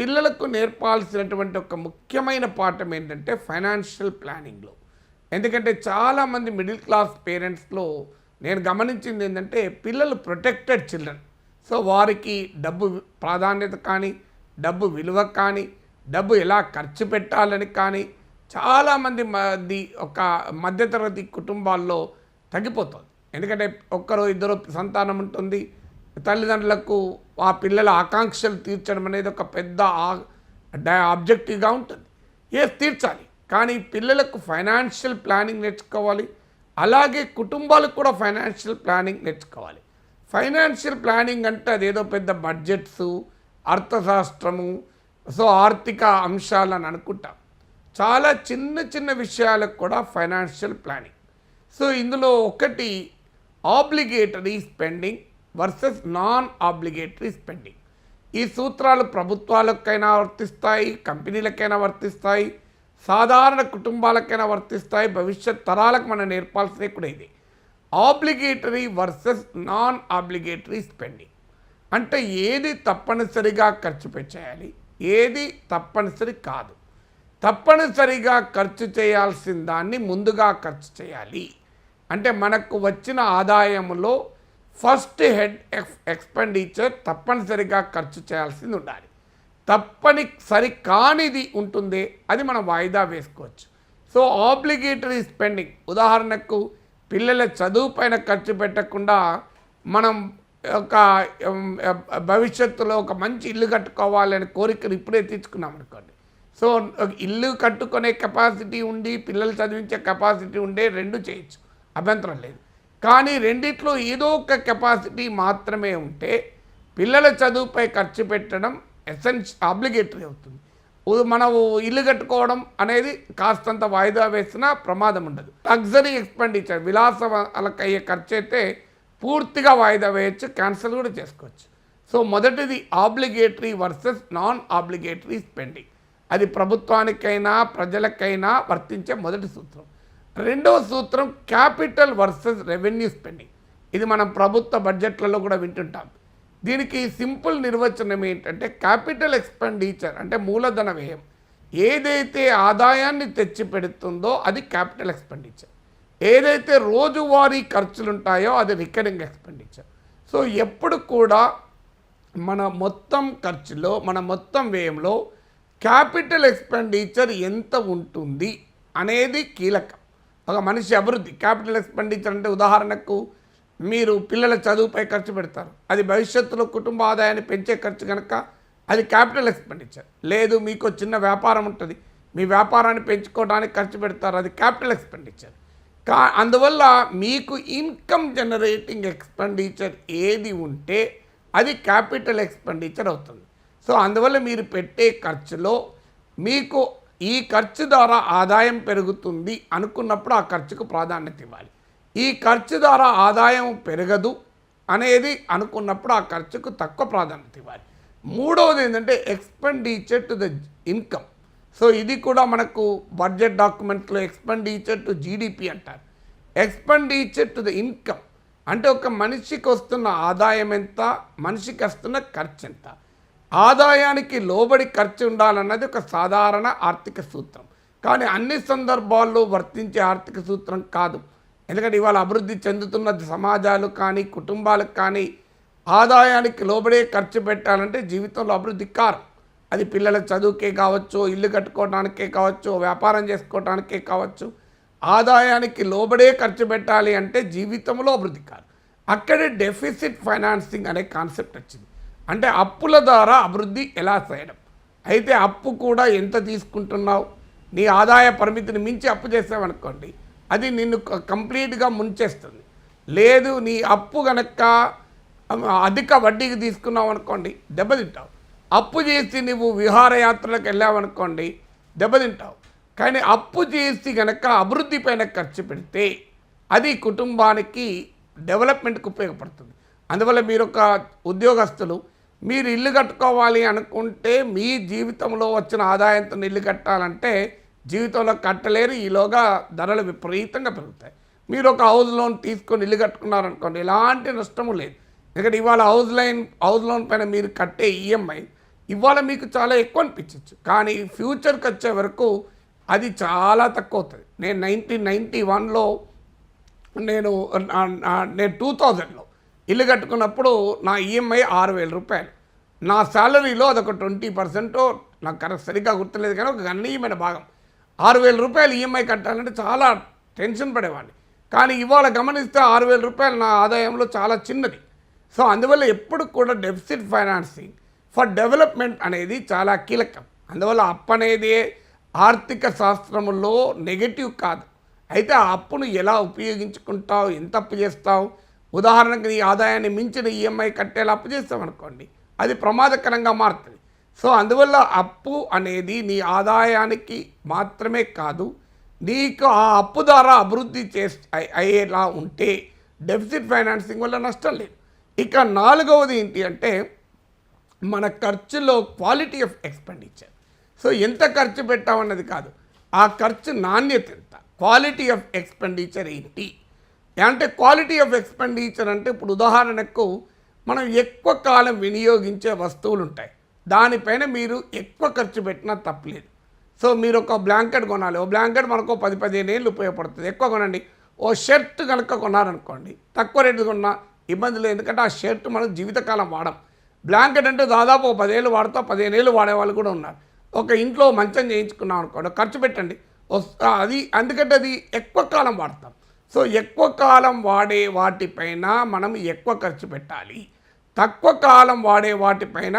పిల్లలకు నేర్పాల్సినటువంటి ఒక ముఖ్యమైన పాఠం ఏంటంటే ఫైనాన్షియల్ ప్లానింగ్లో. ఎందుకంటే చాలామంది మిడిల్ క్లాస్ పేరెంట్స్లో నేను గమనించింది ఏంటంటే పిల్లలు ప్రొటెక్టెడ్ చిల్డ్రన్. సో వారికి డబ్బు ప్రాధాన్యత కానీ, డబ్బు విలువ కానీ, డబ్బు ఎలా ఖర్చు పెట్టాలని కానీ చాలామంది ఒక మధ్యతరగతి కుటుంబాల్లో తగ్గిపోతుంది. ఎందుకంటే ఒక్కరో ఇద్దరు సంతానం ఉంటుంది. తల్లిదండ్రులకు ఆ పిల్లల ఆకాంక్షలు తీర్చడం అనేది ఒక పెద్ద ఆబ్జెక్టివ్గా ఉంటుంది. తీర్చాలి, కానీ పిల్లలకు ఫైనాన్షియల్ ప్లానింగ్ నేర్చుకోవాలి. అలాగే కుటుంబాలకు కూడా ఫైనాన్షియల్ ప్లానింగ్ నేర్చుకోవాలి. ఫైనాన్షియల్ ప్లానింగ్ అంటే అదేదో పెద్ద బడ్జెట్సు, అర్థశాస్త్రము, సో ఆర్థిక అంశాలని అనుకుంటాం. చాలా చిన్న చిన్న విషయాలకు కూడా ఫైనాన్షియల్ ప్లానింగ్. సో ఇందులో ఒకటి obligatory spending versus non obligatory spending. ఈ సూత్రాలు ప్రభుత్వాలకైనా వర్తిస్తాయి, కంపెనీలకైనా వర్తిస్తాయి, సాధారణ కుటుంబాలకైనా వర్తిస్తాయి. భవిష్యత్ తరాలకు మనం నేర్పాల్సినవి కూడా ఇది. Obligatory versus non obligatory spending అంటే ఏది తప్పనిసరిగా ఖర్చు పెట్టేయాలి, ఏది తప్పనిసరి కాదు. తప్పనిసరిగా ఖర్చు చేయాల్సిన దాన్ని ముందుగా ఖర్చు చేయాలి. అంటే మనకు వచ్చిన ఆదాయంలో ఫస్ట్ హెడ్ ఎక్స్పెండిచర్ తప్పనిసరిగా ఖర్చు చేయాల్సింది ఉండాలి. తప్పనిసరి కానిది ఉంటుంది, అది మనం వాయిదా వేసుకోవచ్చు. సో ఆబ్లిగేటరీ స్పెండింగ్, ఉదాహరణకు పిల్లల చదువు పైన ఖర్చు పెట్టకుండా మనం ఒక భవిష్యత్తులో ఒక మంచి ఇల్లు కట్టుకోవాలనే కోరికను ఇప్పుడే తీర్చుకున్నాం అనుకోండి. సో ఇల్లు కట్టుకునే కెపాసిటీ ఉండి పిల్లలు చదివించే కెపాసిటీ ఉండే రెండు చేయొచ్చు, అభ్యంతరం లేదు. కానీ రెండిట్లో ఏదో ఒక కెపాసిటీ మాత్రమే ఉంటే పిల్లల చదువుపై ఖర్చు పెట్టడం ఆబ్లిగేటరీ అవుతుంది. మనము ఇల్లు కట్టుకోవడం అనేది కాస్తంత వాయిదా వేసినా ప్రమాదం ఉండదు. లగ్జరీ ఎక్స్పెండిచర్, విలాసాలకు అయ్యే ఖర్చు అయితే పూర్తిగా వాయిదా వేయచ్చు, క్యాన్సిల్ కూడా చేసుకోవచ్చు. సో మొదటిది obligatory versus non obligatory spending. అది ప్రభుత్వానికైనా ప్రజలకైనా వర్తించే మొదటి సూత్రం. రెండవ సూత్రం క్యాపిటల్ వర్సెస్ రెవెన్యూ స్పెండింగ్. ఇది మనం ప్రభుత్వ బడ్జెట్లలో కూడా వింటుంటాం. దీనికి సింపుల్ నిర్వచనం ఏంటంటే క్యాపిటల్ ఎక్స్పెండిచర్ అంటే మూలధన వ్యయం ఏదైతే ఆదాయాన్ని తెచ్చి పెడుతుందో అది క్యాపిటల్ ఎక్స్పెండిచర్. ఏదైతే రోజువారీ ఖర్చులు ఉంటాయో అది రికరింగ్ ఎక్స్పెండిచర్. సో ఎప్పుడు కూడా మన మొత్తం ఖర్చులో, మన మొత్తం వ్యయంలో క్యాపిటల్ ఎక్స్పెండిచర్ ఎంత ఉంటుంది అనేది కీలకం. ఒక మనిషి అభివృద్ధి క్యాపిటల్ ఎక్స్పెండిచర్ అంటే ఉదాహరణకు మీరు పిల్లల చదువుపై ఖర్చు పెడతారు, అది భవిష్యత్తులో కుటుంబ ఆదాయాన్ని పెంచే ఖర్చు కనుక అది క్యాపిటల్ ఎక్స్పెండిచర్. లేదు, మీకు చిన్న వ్యాపారం ఉంటుంది, మీ వ్యాపారాన్ని పెంచుకోవడానికి ఖర్చు పెడతారు, అది క్యాపిటల్ ఎక్స్పెండిచర్. అందువల్ల మీకు ఇన్కమ్ జనరేటింగ్ ఎక్స్పెండిచర్ ఏది ఉంటే అది క్యాపిటల్ ఎక్స్పెండిచర్ అవుతుంది. సో అందువల్ల మీరు పెట్టే ఖర్చులో మీకు ఈ ఖర్చు ద్వారా ఆదాయం పెరుగుతుంది అనుకున్నప్పుడు ఆ ఖర్చుకు ప్రాధాన్యత ఇవ్వాలి. ఈ ఖర్చు ద్వారా ఆదాయం పెరగదు అనేది అనుకున్నప్పుడు ఆ ఖర్చుకు తక్కువ ప్రాధాన్యత ఇవ్వాలి. మూడవది ఏంటంటే expenditure to the income. So ఇది కూడా మనకు బడ్జెట్ డాక్యుమెంట్లో ఎక్స్పెండిచర్ టు జీడిపి అంటారు. ఎక్స్పెండిచర్ టు ద ఇన్కమ్ అంటే ఒక మనిషికి వస్తున్న ఆదాయం ఎంత, మనిషికి వస్తున్న ఖర్చు ఎంత. ఆదాయానికి లోబడి ఖర్చు ఉండాలన్నది ఒక సాధారణ ఆర్థిక సూత్రం, కానీ అన్ని సందర్భాల్లో వర్తించే ఆర్థిక సూత్రం కాదు. ఎందుకంటే ఇవాళ అభివృద్ధి చెందుతున్న సమాజాలు కానీ కుటుంబాలకు కానీ ఆదాయానికి లోబడే ఖర్చు పెట్టాలంటే జీవితంలో అభివృద్ధి కారు. అది పిల్లల చదువుకే కావచ్చు, ఇల్లు కట్టుకోవడానికే కావచ్చు, వ్యాపారం చేసుకోవడానికే కావచ్చు. ఆదాయానికి లోబడే ఖర్చు పెట్టాలి అంటే జీవితంలో అభివృద్ధి కారు. అక్కడే డెఫిసిట్ ఫైనాన్సింగ్ అనే కాన్సెప్ట్ వచ్చింది. అంటే అప్పుల ద్వారా అభివృద్ధి ఎలా చేయడం. అయితే అప్పు కూడా ఎంత తీసుకుంటున్నావు, నీ ఆదాయ పరిమితిని మించి అప్పు చేసావనుకోండి అది నిన్ను కంప్లీట్గా ముంచేస్తుంది. లేదు, నీ అప్పు కనుక అధిక వడ్డీకి తీసుకున్నావు అనుకోండి దెబ్బతింటావు. అప్పు చేసి నువ్వు విహారయాత్రలకు వెళ్ళావనుకోండి దెబ్బతింటావు. కానీ అప్పు చేసి కనుక అభివృద్ధి పైన ఖర్చు పెడితే అది కుటుంబానికి డెవలప్మెంట్కి ఉపయోగపడుతుంది. అందువల్ల మీరు ఒక ఉద్యోగస్తులు, మీరు ఇల్లు కట్టుకోవాలి అనుకుంటే మీ జీవితంలో వచ్చిన ఆదాయంతో ఇల్లు కట్టాలంటే జీవితంలో కట్టలేరు, ఈలోగా ధరలు విపరీతంగా పెరుగుతాయి. మీరు ఒక హౌస్ లోన్ తీసుకొని ఇల్లు కట్టుకున్నారనుకోండి ఎలాంటి నష్టము లేదు. ఎందుకంటే ఇవాళ హౌస్ లోన్ పైన మీరు కట్టే ఈఎంఐ ఇవాళ మీకు చాలా ఎక్కువ అనిపించవచ్చు, కానీ ఫ్యూచర్కి వచ్చే వరకు అది చాలా తక్కువ అవుతుంది. నేను 1991లో నేను 2000లో ఇల్లు కట్టుకున్నప్పుడు నా ఈఎంఐ 6,000 రూపాయలు. నా శాలరీలో అదొక 20%, నాకు కరెక్ట్ సరిగ్గా గుర్తులేదు కానీ ఒక గణనీయమైన భాగం. 6,000 రూపాయలు ఈఎంఐ కట్టాలంటే చాలా టెన్షన్ పడేవాడిని. కానీ ఇవాళ గమనిస్తే 6,000 రూపాయలు నా ఆదాయంలో చాలా చిన్నది. సో అందువల్ల ఎప్పుడు కూడా డెఫిసిట్ ఫైనాన్సింగ్ ఫర్ డెవలప్మెంట్ అనేది చాలా కీలకం. అందువల్ల అప్పు అనేది ఆర్థిక శాస్త్రంలో నెగటివ్ కాదు. అయితే ఆ అప్పును ఎలా ఉపయోగించుకుంటావు, ఎంత అప్పు చేస్తావు. ఉదాహరణకు నీ ఆదాయాన్ని మించిన ఈఎంఐ కట్టేలా అప్పు చేస్తామనుకోండి, అది ప్రమాదకరంగా మారుతుంది. సో అందువల్ల అప్పు అనేది నీ ఆదాయానికి మాత్రమే కాదు, నీకు ఆ అప్పు ద్వారా అభివృద్ధి అయ్యేలా ఉంటే డెఫిసిట్ ఫైనాన్సింగ్ వల్ల నష్టం లేదు. ఇక 4వది ఏంటి అంటే మన ఖర్చులో క్వాలిటీ ఆఫ్ ఎక్స్పెండిచర్. సో ఎంత ఖర్చు పెట్టామన్నది కాదు, ఆ ఖర్చు నాణ్యత ఎంత, క్వాలిటీ ఆఫ్ ఎక్స్పెండిచర్ ఏంటి అంటే. క్వాలిటీ ఆఫ్ ఎక్స్పెండిచర్ అంటే ఇప్పుడు ఉదాహరణకు మనం ఎక్కువ కాలం వినియోగించే వస్తువులు ఉంటాయి, దానిపైన మీరు ఎక్కువ ఖర్చు పెట్టినా తప్పలేదు. సో మీరు ఒక బ్లాంకెట్ కొనాలి, ఓ బ్లాంకెట్ మనకు 10-15 ఏళ్ళు ఉపయోగపడుతుంది, ఎక్కువ కొనండి. ఓ షర్ట్ కనుక కొన్నారనుకోండి, తక్కువ రేటు కొన్నా ఇబ్బంది లేదు, ఎందుకంటే ఆ షర్ట్ మనం జీవితకాలం వాడం. బ్లాంకెట్ అంటే దాదాపు 10 ఏళ్ళు వాడుతూ 15 ఏళ్ళు వాడే వాళ్ళు కూడా ఉన్నారు. ఒక ఇంట్లో మంచం చేయించుకున్నాం అనుకోండి, ఖర్చు పెట్టండి, అది ఎందుకంటే అది ఎక్కువ కాలం వాడతాం. సో ఎక్కువ కాలం వాడే వాటిపైన మనం ఎక్కువ ఖర్చు పెట్టాలి, తక్కువ కాలం వాడే వాటిపైన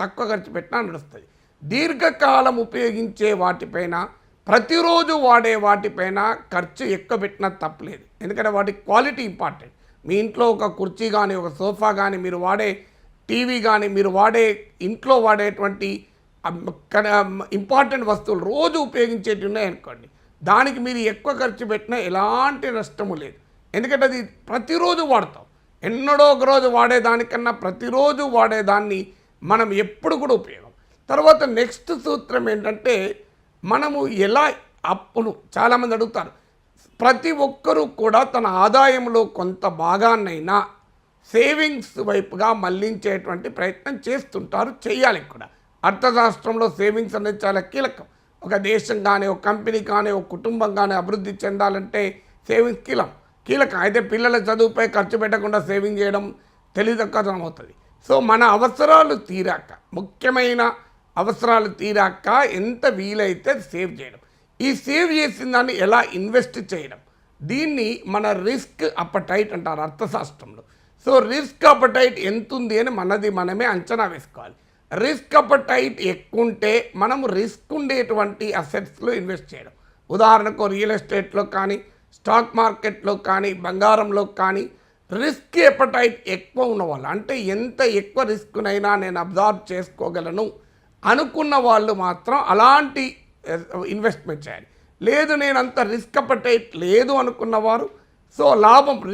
తక్కువ ఖర్చు పెట్టినా నడుస్తుంది. దీర్ఘకాలం ఉపయోగించే వాటిపైన, ప్రతిరోజు వాడే వాటిపైన ఖర్చు ఎక్కువ పెట్టినా తప్పలేదు, ఎందుకంటే వాటి క్వాలిటీ ఇంపార్టెంట్. మీ ఇంట్లో ఒక కుర్చీ కానీ, ఒక సోఫా కానీ, మీరు వాడే టీవీ కానీ, మీరు ఇంట్లో వాడేటువంటి ఇంపార్టెంట్ వస్తువులు రోజు ఉపయోగించేవి ఉన్నాయనుకోండి, దానికి మీరు ఎక్కువ ఖర్చు పెట్టినా ఎలాంటి నష్టము లేదు, ఎందుకంటే అది ప్రతిరోజు వాడతాం. ఎన్నడో ఒక రోజు వాడేదానికన్నా ప్రతిరోజు వాడేదాన్ని మనం ఎప్పుడు కూడా ఉపయోగం. తర్వాత నెక్స్ట్ సూత్రం ఏంటంటే మనము ఎలా అప్పును చాలామంది అడుగుతారు. ప్రతి ఒక్కరూ కూడా తన ఆదాయంలో కొంత భాగాన్నైనా సేవింగ్స్ వైపుగా మళ్లించేటువంటి ప్రయత్నం చేస్తుంటారు, చేయాలి కూడా. అర్థశాస్త్రంలో సేవింగ్స్ అనేది చాలా కీలకం. ఒక దేశం కానీ, ఒక కంపెనీ కానీ, ఒక కుటుంబం కానీ అభివృద్ధి చెందాలంటే సేవింగ్స్ కీలకం. అయితే పిల్లల చదువుపై ఖర్చు పెట్టకుండా సేవింగ్ చేయడం తెలివితక్కువతనం అవుతుంది. సో మన అవసరాలు తీరాక, ముఖ్యమైన అవసరాలు తీరాక ఎంత వీలైతే సేవ్ చేయడం, ఈ సేవ్ చేసిన దాన్ని ఎలా ఇన్వెస్ట్ చేయడం, దీన్ని మన రిస్క్ అపటైట్ అంటారు అర్థశాస్త్రంలో. సో రిస్క్ అపటైట్ ఎంత ఉంది అని మనమే అంచనా వేసుకోవాలి. రిస్క్ అపటైట్ ఎక్కువ ఉంటే మనం రిస్క్ ఉండేటువంటి అసెట్స్లో ఇన్వెస్ట్ చేయడం. ఉదాహరణకు రియల్ ఎస్టేట్లో కానీ, స్టాక్ మార్కెట్లో కానీ, బంగారంలో కానీ రిస్క్ అపటైట్ ఎక్కువ ఉన్నవాళ్ళు, అంటే ఎంత ఎక్కువ రిస్క్నైనా నేను అబ్జార్బ్ చేసుకోగలను అనుకున్న వాళ్ళు మాత్రం అలాంటి ఇన్వెస్ట్మెంట్ చేయాలి. లేదు నేను అంత రిస్క్ అపటైట్ లేదు అనుకున్నవారు, సో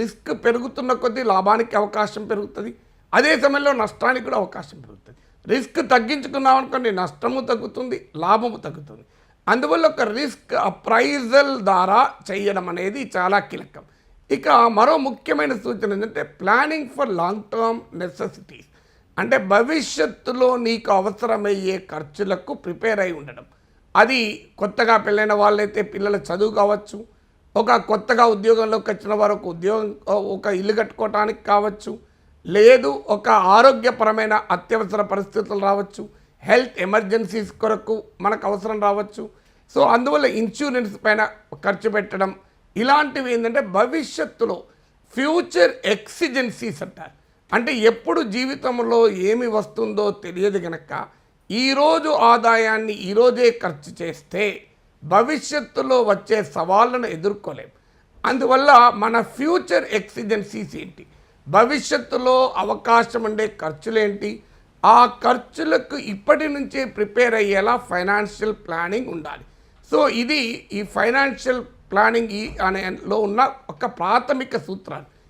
రిస్క్ పెరుగుతున్న కొద్దీ లాభానికి అవకాశం పెరుగుతుంది, అదే సమయంలో నష్టానికి కూడా అవకాశం పెరుగుతుంది. రిస్క్ తగ్గించుకున్నాం అనుకోండి, నష్టము తగ్గుతుంది, లాభము తగ్గుతుంది. అందువల్ల ఒక రిస్క్ అప్రైజల్ ద్వారా చేయడం అనేది చాలా కీలకం. ఇక మరో ముఖ్యమైన సూచన ఏంటంటే planning for long term necessities, అంటే భవిష్యత్తులో నీకు అవసరమయ్యే ఖర్చులకు ప్రిపేర్ అయి ఉండడం. అది కొత్తగా పెళ్ళైన వాళ్ళైతే పిల్లల చదువు కావచ్చు, ఒక కొత్తగా ఉద్యోగంలోకి వచ్చిన వారు ఒక ఇల్లు కట్టుకోవటానికి కావచ్చు, లేదు ఒక ఆరోగ్యపరమైన అత్యవసర పరిస్థితులు రావచ్చు, హెల్త్ ఎమర్జెన్సీస్ కొరకు మనకు అవసరం రావచ్చు. సో అందువల్ల ఇన్సూరెన్స్ పైన ఖర్చు పెట్టడం, ఇలాంటివి ఏంటంటే భవిష్యత్తులో ఫ్యూచర్ ఎక్సిజెన్సీస్ అంటారు. అంటే ఎప్పుడు జీవితంలో ఏమి వస్తుందో తెలియదు కనుక ఈరోజు ఆదాయాన్ని ఈరోజే ఖర్చు చేస్తే భవిష్యత్తులో వచ్చే సవాళ్ళను ఎదుర్కోలేము. అందువల్ల మన ఫ్యూచర్ ఎక్సిజెన్సీస్ ఏంటి, భవిష్యత్తులో అవకాశం ఉండే ఖర్చులేంటి, ఆ ఖర్చులకు ఇప్పటి నుంచే ప్రిపేర్ అయ్యేలా ఫైనాన్షియల్ ప్లానింగ్ ఉండాలి. సో ఇది ఈ ఫైనాన్షియల్ ప్లానింగ్ అనేలో ఉన్న ఒక ప్రాథమిక సూత్రాలు.